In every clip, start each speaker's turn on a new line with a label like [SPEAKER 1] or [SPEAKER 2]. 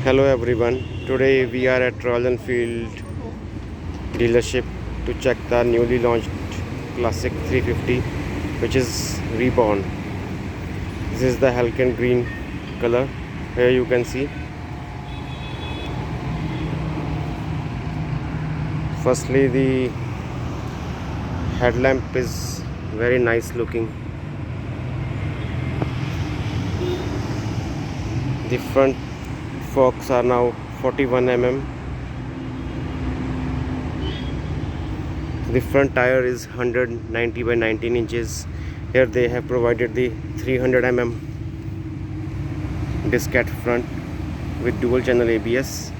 [SPEAKER 1] Hello everyone. Today we are at Royal Enfield dealership to check the newly launched Classic 350, which is Reborn. This is the Halcyon green color. Here you can see. Firstly, the headlamp is very nice looking. The front forks are now 41 mm. The front tire is 190 by 19 inches. Here they have provided the 300 mm disc at front with dual channel ABS.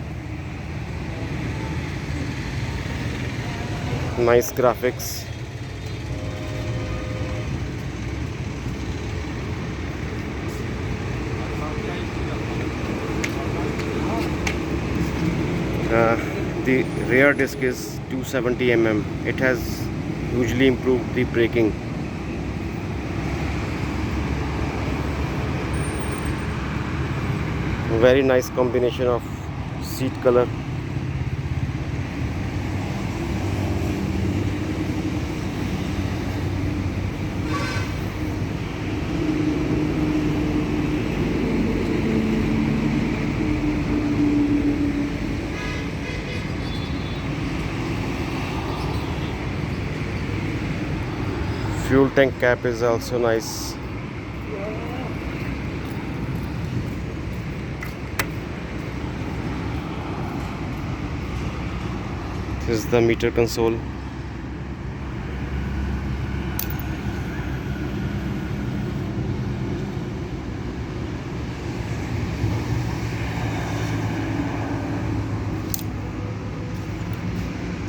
[SPEAKER 1] Nice graphics. The rear disc is 270 mm. It has hugely improved the braking. Very nice combination of seat color. Fuel tank cap is also nice. This is the meter console.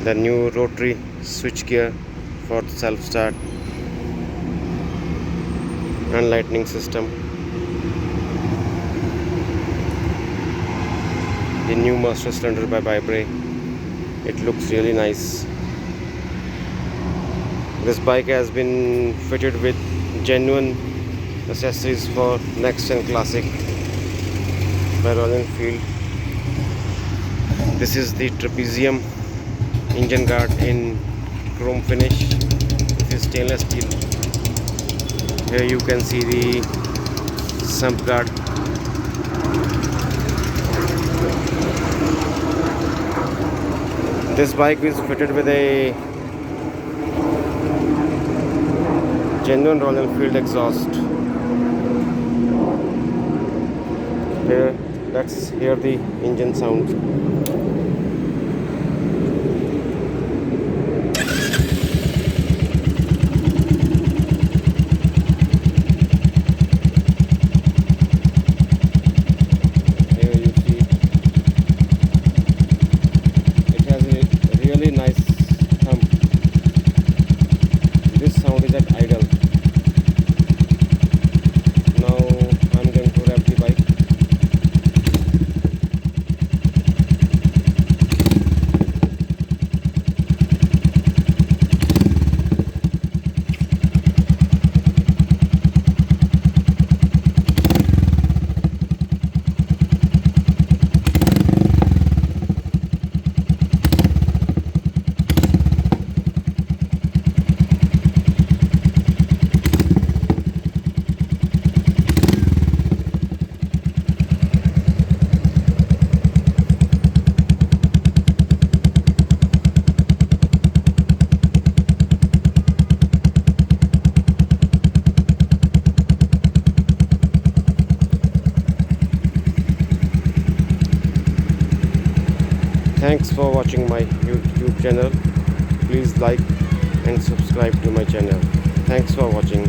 [SPEAKER 1] The new rotary switch gear for self start and lightning system. The new master cylinder by Vibre. It looks really nice. This bike has been fitted with genuine accessories for next gen classic by Royal Enfield. This is the trapezium engine guard in chrome finish. This is stainless steel. Here you can see the sump guard. This bike is fitted with a genuine Royal Enfield exhaust. Here, let's hear the engine sound. Really nice thump. This sound is at idle. Now I'm going to rev the bike. Thanks for watching my YouTube channel. Please like and subscribe to my channel. Thanks for watching.